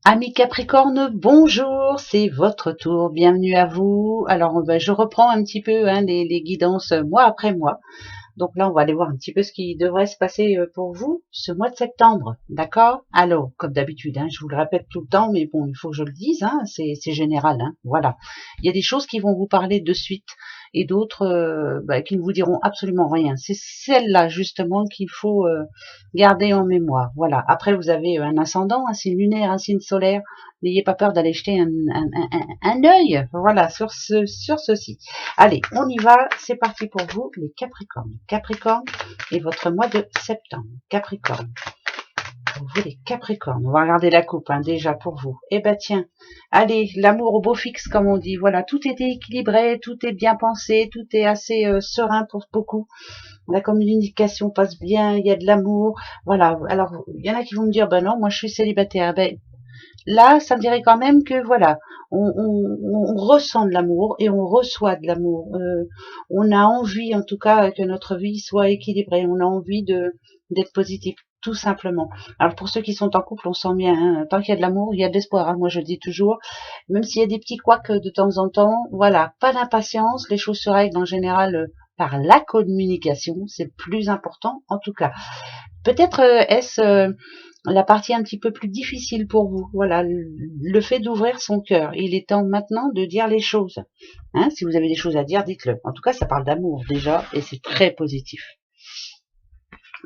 Amis Capricorne, bonjour, c'est votre tour, bienvenue à vous. Alors, je reprends un petit peu les guidances mois après mois. Donc là, on va aller voir un petit peu ce qui devrait se passer pour vous ce mois de septembre, d'accord? Alors, comme d'habitude, je vous le répète tout le temps, mais bon, il faut que je le dise, c'est général, voilà. Il y a des choses qui vont vous parler de suite et d'autres qui ne vous diront absolument rien. C'est celle-là, justement, qu'il faut garder en mémoire. Voilà. Après, vous avez un ascendant, un signe lunaire, un signe solaire. N'ayez pas peur d'aller jeter un œil, voilà, sur ceci. Allez, on y va, c'est parti pour vous, les Capricornes. Capricorne et votre mois de septembre. Capricorne. Pour vous, les Capricornes. On va regarder la coupe, déjà, pour vous. Eh ben, tiens. Allez, l'amour au beau fixe, comme on dit. Voilà, tout est équilibré, tout est bien pensé, tout est assez serein pour beaucoup. La communication passe bien, il y a de l'amour. Voilà. Alors, il y en a qui vont me dire, ben non, moi, je suis célibataire. Ben, là, ça me dirait quand même que voilà, on ressent de l'amour et on reçoit de l'amour. On a envie, en tout cas, que notre vie soit équilibrée. On a envie d'être positif, tout simplement. Alors pour ceux qui sont en couple, on sent bien. Tant qu'il y a de l'amour, il y a de l'espoir. Moi, je dis toujours, même s'il y a des petits couacs de temps en temps, voilà, pas d'impatience. Les choses se règlent en général par la communication. C'est le plus important, en tout cas. Peut-être est-ce la partie un petit peu plus difficile pour vous. Voilà, le fait d'ouvrir son cœur. Il est temps maintenant de dire les choses. Si vous avez des choses à dire, dites-le. En tout cas, ça parle d'amour déjà, et c'est très positif.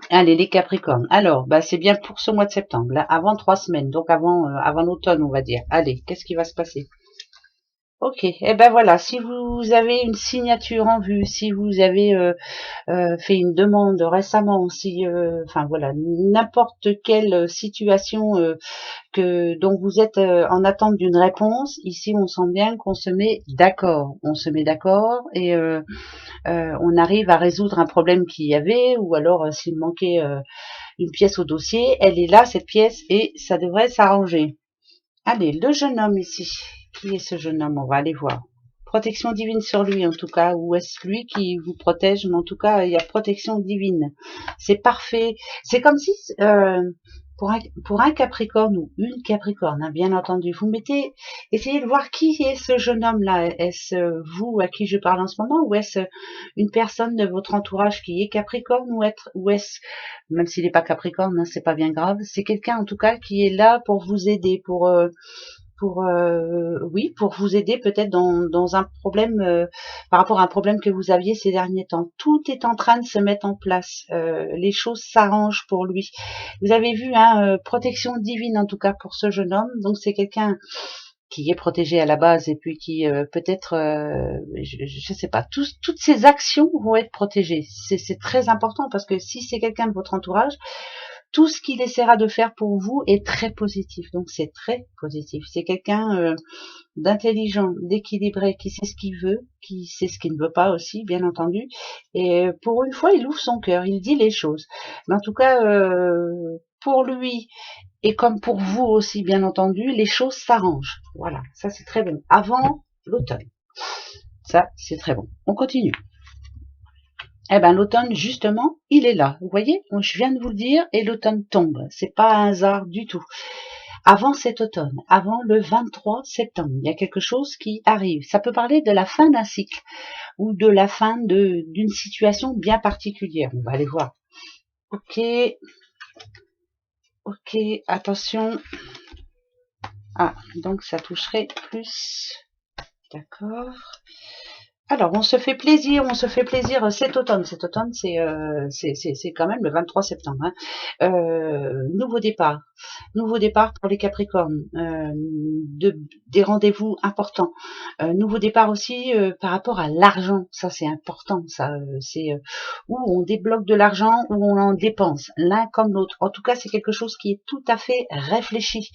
Allez, les Capricornes. Alors, c'est bien pour ce mois de septembre, là, avant 3 semaines, donc avant l'automne, on va dire. Allez, qu'est-ce qui va se passer? Ok, et ben voilà, si vous avez une signature en vue, si vous avez fait une demande récemment, si, enfin voilà, n'importe quelle situation dont vous êtes en attente d'une réponse, ici on sent bien qu'on se met d'accord. On se met d'accord et on arrive à résoudre un problème qu'il y avait, ou alors s'il manquait une pièce au dossier, elle est là, cette pièce, et ça devrait s'arranger. Allez, le jeune homme ici. Qui est ce jeune homme? On va aller voir. Protection divine sur lui en tout cas, ou est-ce lui qui vous protège? Mais en tout cas, il y a protection divine. C'est parfait. C'est comme si pour un Capricorne ou une Capricorne, bien entendu, vous mettez, essayez de voir qui est ce jeune homme-là. Est-ce vous à qui je parle en ce moment, ou est-ce une personne de votre entourage qui est Capricorne, ou est-ce, même s'il n'est pas Capricorne, c'est pas bien grave, c'est quelqu'un en tout cas qui est là pour vous aider, oui, pour vous aider peut-être dans un problème par rapport à un problème que vous aviez ces derniers temps. Tout est en train de se mettre en place. Les choses s'arrangent pour lui. Vous avez vu, protection divine en tout cas pour ce jeune homme. Donc c'est quelqu'un qui est protégé à la base et puis qui peut-être, je sais pas, toutes ses actions vont être protégées. C'est très important parce que si c'est quelqu'un de votre entourage, tout ce qu'il essaiera de faire pour vous est très positif. Donc c'est très positif. C'est quelqu'un d'intelligent, d'équilibré, qui sait ce qu'il veut, qui sait ce qu'il ne veut pas aussi, bien entendu. Et pour une fois, il ouvre son cœur, il dit les choses. Mais en tout cas, pour lui, et comme pour vous aussi, bien entendu, les choses s'arrangent. Voilà, ça c'est très bon. Avant l'automne. Ça, c'est très bon. On continue. Eh ben l'automne, justement, il est là. Vous voyez, je viens de vous le dire, et l'automne tombe. C'est pas un hasard du tout. Avant cet automne, avant le 23 septembre, il y a quelque chose qui arrive. Ça peut parler de la fin d'un cycle ou de la fin d'une situation bien particulière. On va aller voir. Ok, ok, attention. Ah, donc ça toucherait plus. D'accord. Alors, on se fait plaisir cet automne. Cet automne, c'est quand même le 23 septembre. Nouveau départ pour les Capricornes, des rendez-vous importants. Nouveau départ aussi par rapport à l'argent. Ça, c'est important. Ça, c'est où on débloque de l'argent, où on en dépense, l'un comme l'autre. En tout cas, c'est quelque chose qui est tout à fait réfléchi.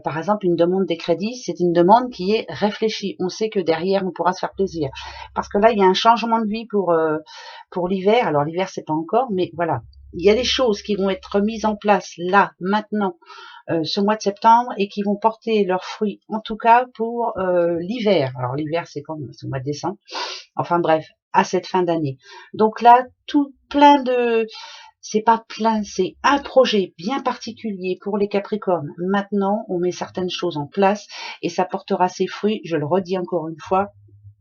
Par exemple, une demande des crédits, c'est une demande qui est réfléchie. On sait que derrière, on pourra se faire plaisir. Parce que là, il y a un changement de vie pour l'hiver. Alors, l'hiver, c'est pas encore, mais voilà. Il y a des choses qui vont être mises en place là, maintenant, ce mois de septembre, et qui vont porter leurs fruits, en tout cas pour l'hiver. Alors, l'hiver, c'est quand? C'est au mois de décembre. Enfin bref, à cette fin d'année. Donc là, tout plein de c'est pas plein, c'est un projet bien particulier pour les Capricornes. Maintenant, on met certaines choses en place et ça portera ses fruits, je le redis encore une fois,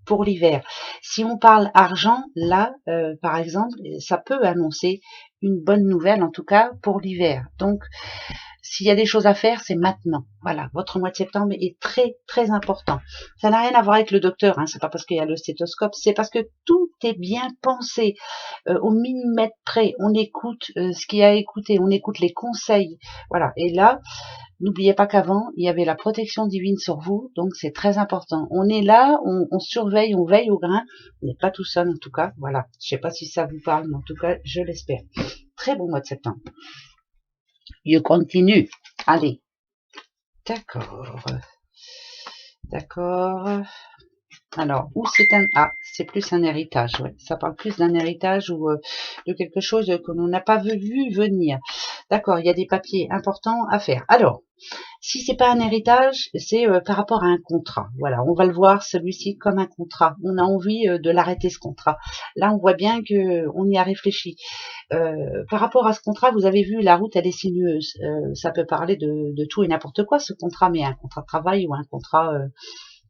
pour l'hiver. Si on parle argent, là, par exemple, ça peut annoncer une bonne nouvelle, en tout cas pour l'hiver. Donc, s'il y a des choses à faire, c'est maintenant. Voilà, votre mois de septembre est très très important. Ça n'a rien à voir avec le docteur, hein, c'est pas parce qu'il y a le stéthoscope, c'est parce que tout est bien pensé au millimètre près. On écoute ce qu'il y a à écouter, on écoute les conseils. Voilà, et là, n'oubliez pas qu'avant, il y avait la protection divine sur vous, donc c'est très important. On est là, on surveille, on veille au grain. On n'est pas tout seul en tout cas. Voilà, je sais pas si ça vous parle, mais en tout cas, je l'espère. Très bon mois de septembre. Je continue. Allez. D'accord. D'accord. Alors, où c'est un... Ah, c'est plus un héritage, ouais. Ça parle plus d'un héritage ou de quelque chose que l'on n'a pas vu venir. D'accord, il y a des papiers importants à faire. Alors, si c'est pas un héritage, c'est par rapport à un contrat. Voilà, on va le voir celui-ci comme un contrat. On a envie de l'arrêter ce contrat. Là, on voit bien que on y a réfléchi. Par rapport à ce contrat, vous avez vu, la route elle est sinueuse. Ça peut parler de tout et n'importe quoi ce contrat, mais un contrat de travail ou un contrat,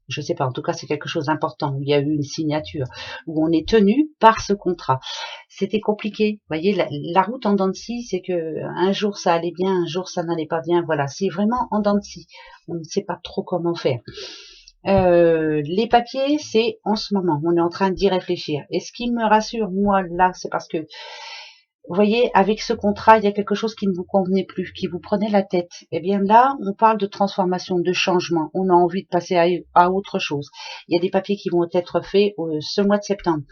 je sais pas. En tout cas, c'est quelque chose d'important où il y a eu une signature, où on est tenu par ce contrat. C'était compliqué. Vous voyez, la route en dents de scie, c'est que un jour ça allait bien, un jour ça n'allait pas bien. Voilà, c'est vraiment en dents de scie. On ne sait pas trop comment faire. Les papiers, c'est en ce moment. On est en train d'y réfléchir. Et ce qui me rassure, moi, là, c'est parce que vous voyez, avec ce contrat, il y a quelque chose qui ne vous convenait plus, qui vous prenait la tête. Eh bien là, on parle de transformation, de changement. On a envie de passer à autre chose. Il y a des papiers qui vont être faits ce mois de septembre.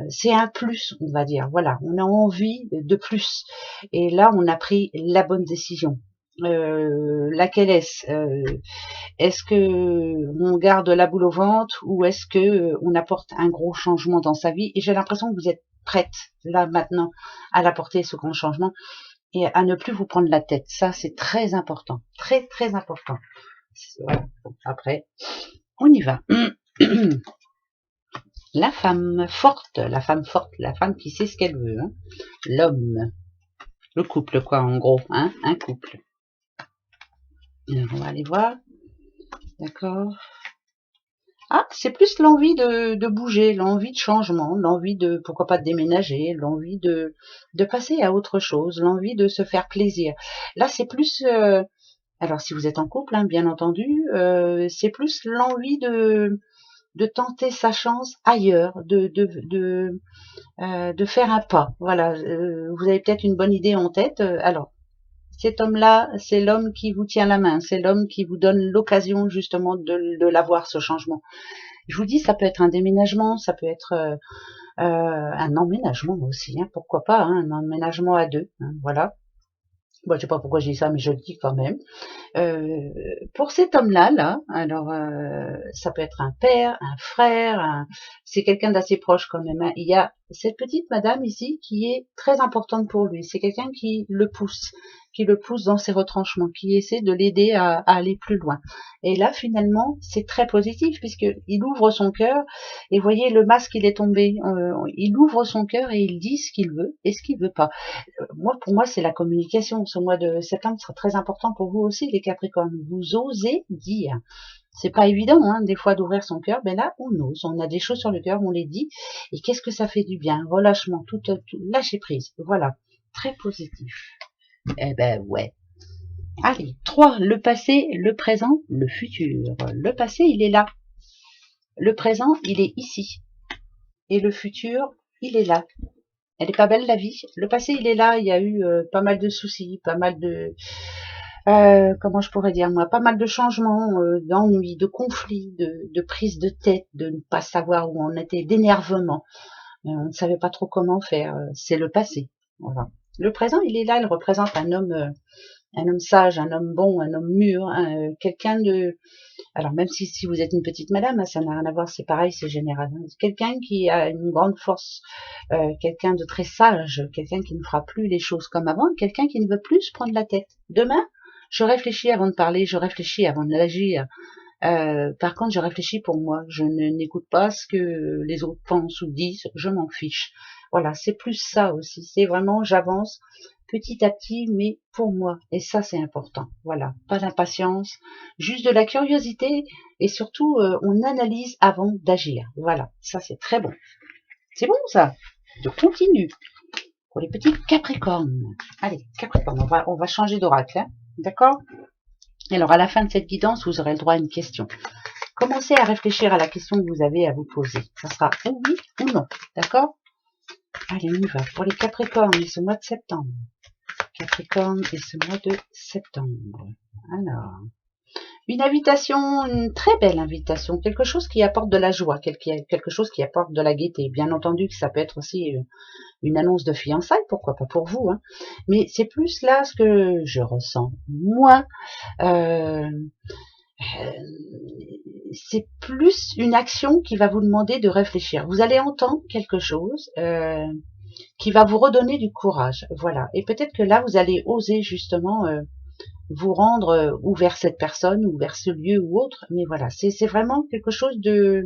C'est un plus, on va dire. Voilà, on a envie de plus. Et là, on a pris la bonne décision. Laquelle est-ce Est-ce que on garde la boule au ventre ou est-ce que on apporte un gros changement dans sa vie? Et j'ai l'impression que vous êtes prête là maintenant à l'apporter ce grand changement et à ne plus vous prendre la tête. Ça, c'est très important, très très important. Voilà. Après, on y va. La femme forte, la femme forte, la femme qui sait ce qu'elle veut. Hein. L'homme, le couple quoi, en gros, hein, un couple. Alors, on va aller voir. D'accord. Ah, c'est plus l'envie de bouger, l'envie de changement, l'envie de, pourquoi pas de déménager, l'envie de passer à autre chose, l'envie de se faire plaisir. Là, c'est plus, alors si vous êtes en couple, hein, bien entendu, c'est plus l'envie de tenter sa chance ailleurs, de faire un pas. Voilà, vous avez peut-être une bonne idée en tête. Alors, cet homme-là, c'est l'homme qui vous tient la main, c'est l'homme qui vous donne l'occasion justement de l'avoir, ce changement. Je vous dis, ça peut être un déménagement, ça peut être un emménagement aussi, hein, pourquoi pas, hein, un emménagement à deux, hein, voilà. Bon, je sais pas pourquoi je dis ça, mais je le dis quand même. Pour cet homme-là, là, alors ça peut être un père, un frère, c'est quelqu'un d'assez proche quand même. Hein. Il y a cette petite madame ici qui est très importante pour lui. C'est quelqu'un qui le pousse dans ses retranchements, qui essaie de l'aider à aller plus loin. Et là, finalement, c'est très positif puisque il ouvre son cœur et voyez le masque il est tombé. Il ouvre son cœur et il dit ce qu'il veut et ce qu'il veut pas. Moi, pour moi, c'est la communication. Ce mois de septembre sera très important pour vous aussi, les Capricornes. Vous osez dire. C'est pas évident, hein, des fois, d'ouvrir son cœur. Ben là, on ose. On a des choses sur le cœur, on les dit. Et qu'est-ce que ça fait du bien? Relâchement, tout lâcher prise. Voilà. Très positif. Eh ben, ouais. Allez. 3. Le passé, le présent, le futur. Le passé, il est là. Le présent, il est ici. Et le futur, il est là. Elle est pas belle la vie. Le passé, il est là. Il y a eu pas mal de soucis, pas mal de, comment je pourrais dire moi, pas mal de changements, d'ennuis, de conflits, de prise de tête, de ne pas savoir où on était, d'énervement. On ne savait pas trop comment faire. C'est le passé. Voilà. Le présent, il est là. Il représente un homme sage, un homme bon, un homme mûr, quelqu'un de. Alors même si vous êtes une petite madame, hein, ça n'a rien à voir, c'est pareil, c'est général. Hein. Quelqu'un qui a une grande force, quelqu'un de très sage, quelqu'un qui ne fera plus les choses comme avant, quelqu'un qui ne veut plus se prendre la tête. Demain, je réfléchis avant de parler, je réfléchis avant d'agir. Par contre, je réfléchis pour moi. Je n'écoute pas ce que les autres pensent ou disent, je m'en fiche. Voilà, c'est plus ça aussi. C'est vraiment, j'avance petit à petit, mais pour moi. Et ça, c'est important. Voilà, pas d'impatience, juste de la curiosité et surtout, on analyse avant d'agir. Voilà, ça, c'est très bon. C'est bon, ça. Je continue. Pour les petits Capricornes. Allez, Capricorne, on va changer d'oracle. Hein, d'accord? Alors, à la fin de cette guidance, vous aurez le droit à une question. Commencez à réfléchir à la question que vous avez à vous poser. Ça sera ou oui ou non. D'accord? Allez, on y va. Pour les Capricornes et ce mois de septembre. Capricorne et ce mois de septembre. Alors, une invitation, une très belle invitation, quelque chose qui apporte de la joie, quelque chose qui apporte de la gaieté. Bien entendu que ça peut être aussi une annonce de fiançailles, pourquoi pas pour vous, hein. Mais c'est plus là ce que je ressens. Moi, euh, c'est plus une action qui va vous demander de réfléchir. Vous allez entendre quelque chose qui va vous redonner du courage. Voilà. Et peut-être que là, vous allez oser justement vous rendre ou vers cette personne ou vers ce lieu ou autre. Mais voilà, c'est vraiment quelque chose de...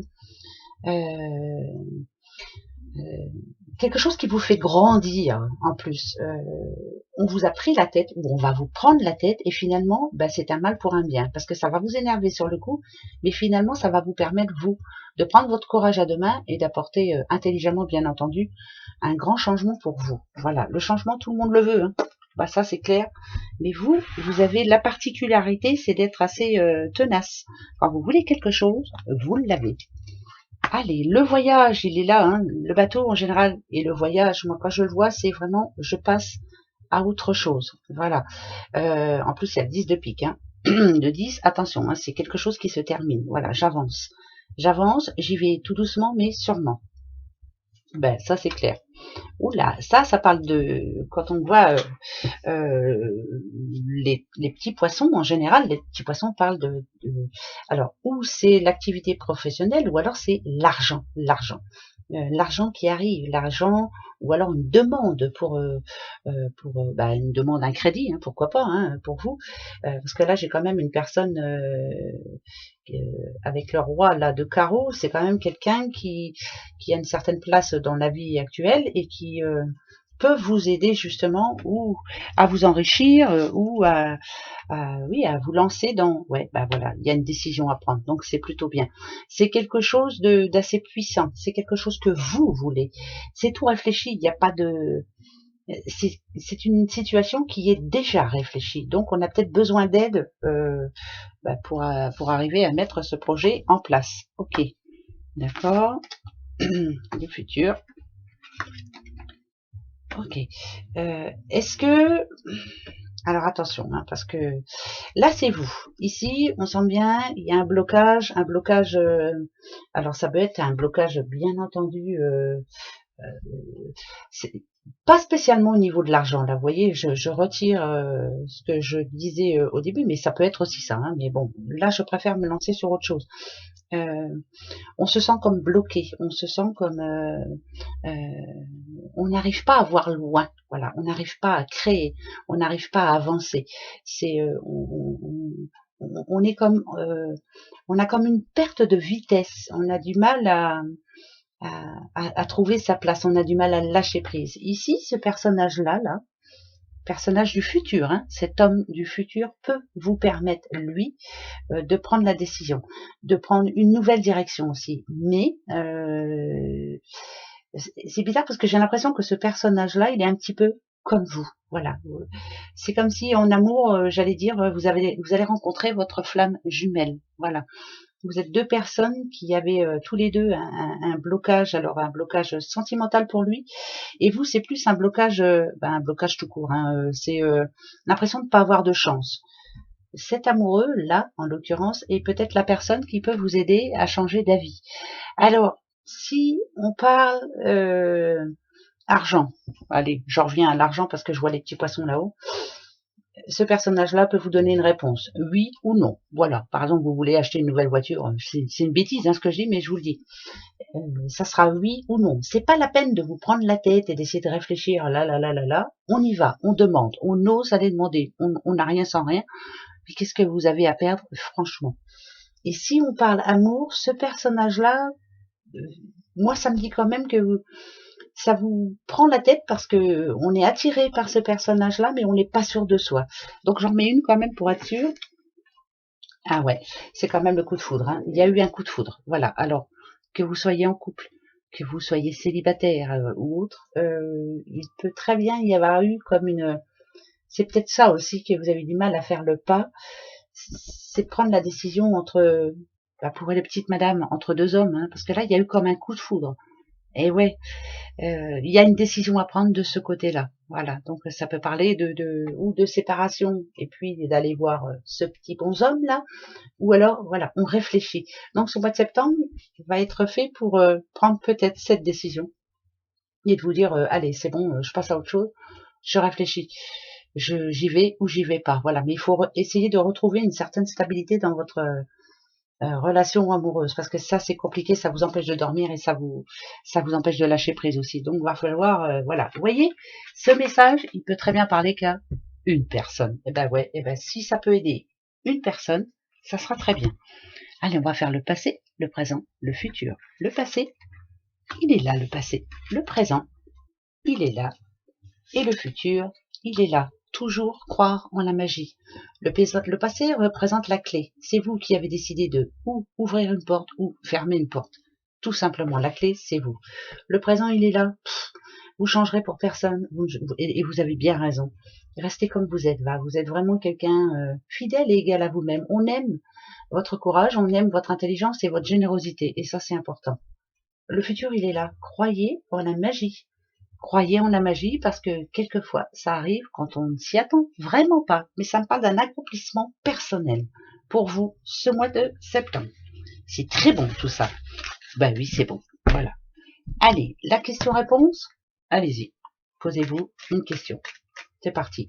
quelque chose qui vous fait grandir en plus. On vous a pris la tête, ou on va vous prendre la tête, et finalement, bah, c'est un mal pour un bien, parce que ça va vous énerver sur le coup, mais finalement, ça va vous permettre, vous, de prendre votre courage à deux mains et d'apporter intelligemment, bien entendu, un grand changement pour vous. Voilà, le changement, tout le monde le veut, hein. Bah, ça c'est clair, mais vous avez la particularité, c'est d'être assez tenace. Quand vous voulez quelque chose, vous l'avez. Allez, le voyage, il est là, hein. Le bateau en général et le voyage, moi quand je le vois, c'est vraiment, je passe à autre chose. Voilà. En plus, il y a le 10 de pique, hein. Le 10, attention, hein, c'est quelque chose qui se termine. Voilà, j'avance. J'avance, j'y vais tout doucement, mais sûrement. Ben, ça c'est clair. Oula, ça parle de, quand on voit les petits poissons, en général, les petits poissons parlent alors, ou c'est l'activité professionnelle, ou alors c'est l'argent, l'argent qui arrive, l'argent, ou alors une demande bah, une demande, un crédit, hein, pourquoi pas, hein, pour vous, parce que là j'ai quand même une personne avec le roi là de carreau, c'est quand même quelqu'un qui a une certaine place dans la vie actuelle et qui peuvent vous aider justement ou à vous enrichir ou oui, à vous lancer dans, ouais, bah voilà, il y a une décision à prendre, donc c'est plutôt bien. C'est quelque chose d'assez puissant, c'est quelque chose que vous voulez, c'est tout réfléchi, il n'y a pas de, c'est une situation qui est déjà réfléchie, donc on a peut-être besoin d'aide bah, pour arriver à mettre ce projet en place. Ok, d'accord, du futur. Ok. Est-ce que... Alors attention, hein, parce que là c'est vous. Ici, on sent bien, il y a un blocage, alors ça peut être un blocage bien entendu, pas spécialement au niveau de l'argent. Là, vous voyez, je retire ce que je disais au début, mais ça peut être aussi ça. Hein, mais bon, là, je préfère me lancer sur autre chose. On se sent comme bloqué, on se sent comme on n'arrive pas à voir loin, voilà, on n'arrive pas à créer, on n'arrive pas à avancer. C'est on est comme on a comme une perte de vitesse, on a du mal à trouver sa place, on a du mal à lâcher prise. Ici, ce personnage-là, personnage du futur, hein, cet homme du futur peut vous permettre, lui, de prendre la décision, de prendre une nouvelle direction aussi. Mais c'est bizarre parce que j'ai l'impression que ce personnage-là, il est un petit peu comme vous. Voilà. C'est comme si en amour, j'allais dire, vous allez rencontrer votre flamme jumelle. Voilà. Vous êtes deux personnes qui avaient tous les deux un blocage, alors un blocage sentimental pour lui, et vous c'est plus un blocage tout court. Hein, c'est l'impression de ne pas avoir de chance. Cet amoureux là, en l'occurrence, est peut-être la personne qui peut vous aider à changer d'avis. Alors, si on parle argent, allez, je reviens à l'argent parce que je vois les petits poissons là-haut. Ce personnage-là peut vous donner une réponse, oui ou non. Voilà, par exemple, vous voulez acheter une nouvelle voiture, c'est une bêtise hein, ce que je dis, mais je vous le dis. Ça sera oui ou non. C'est pas la peine de vous prendre la tête et d'essayer de réfléchir, là. On y va, on demande, on ose aller demander, on n'a rien sans rien. Puis qu'est-ce que vous avez à perdre, franchement? Et si on parle amour, ce personnage-là, moi ça me dit quand même que ça vous prend la tête parce que on est attiré par ce personnage-là, mais on n'est pas sûr de soi. Donc j'en mets une quand même pour être sûr. Ah ouais, c'est quand même le coup de foudre, hein. Il y a eu un coup de foudre. Voilà. Alors, que vous soyez en couple, que vous soyez célibataire ou autre, il peut très bien y avoir eu comme une... C'est peut-être ça aussi que vous avez du mal à faire le pas, c'est de prendre la décision entre, bah, pour les petites madames, entre deux hommes, hein, parce que là, il y a eu comme un coup de foudre. Et ouais, il y a une décision à prendre de ce côté-là. Voilà, donc ça peut parler ou de séparation, et puis d'aller voir ce petit bonhomme là, ou alors voilà, on réfléchit. Donc ce mois de septembre va être fait pour prendre peut-être cette décision et de vous dire allez, c'est bon, je passe à autre chose, je réfléchis, j'y vais ou j'y vais pas. Voilà, mais il faut essayer de retrouver une certaine stabilité dans votre relation amoureuse, parce que ça c'est compliqué, ça vous empêche de dormir et ça vous empêche de lâcher prise aussi. Donc il va falloir voilà, vous voyez, ce message il peut très bien parler qu'à une personne. Et ben ouais, et ben si ça peut aider une personne, ça sera très bien. Allez, on va faire le passé, le présent, le futur. Le passé, il est là, le passé. Le présent, il est là. Et le futur, il est là. Toujours croire en la magie. Le passé représente la clé. C'est vous qui avez décidé de ou ouvrir une porte ou fermer une porte. Tout simplement, la clé, c'est vous. Le présent, il est là. Vous changerez pour personne. Et vous avez bien raison. Restez comme vous êtes. Va. Vous êtes vraiment quelqu'un fidèle et égal à vous-même. On aime votre courage, on aime votre intelligence et votre générosité. Et ça, c'est important. Le futur, il est là. Croyez en la magie. Croyez en la magie parce que quelquefois, ça arrive quand on ne s'y attend vraiment pas. Mais ça me parle d'un accomplissement personnel pour vous ce mois de septembre. C'est très bon tout ça. Ben oui, c'est bon. Voilà. Allez, la question-réponse, allez-y. Posez-vous une question. C'est parti.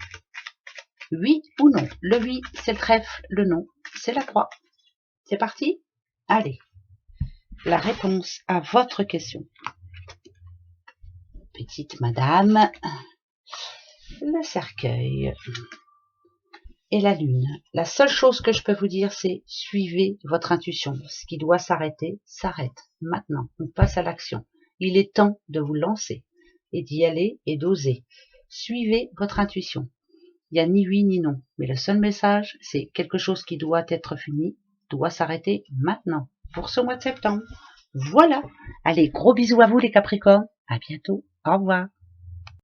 Oui ou non? Le oui, c'est le trèfle. Le non, c'est la croix. C'est parti? Allez. La réponse à votre question. Petite madame, le cercueil et la lune. La seule chose que je peux vous dire, c'est suivez votre intuition. Ce qui doit s'arrêter, s'arrête. Maintenant, on passe à l'action. Il est temps de vous lancer et d'y aller et d'oser. Suivez votre intuition. Il n'y a ni oui ni non. Mais le seul message, c'est quelque chose qui doit être fini, doit s'arrêter maintenant. Pour ce mois de septembre. Voilà. Allez, gros bisous à vous les Capricornes. À bientôt. Au revoir.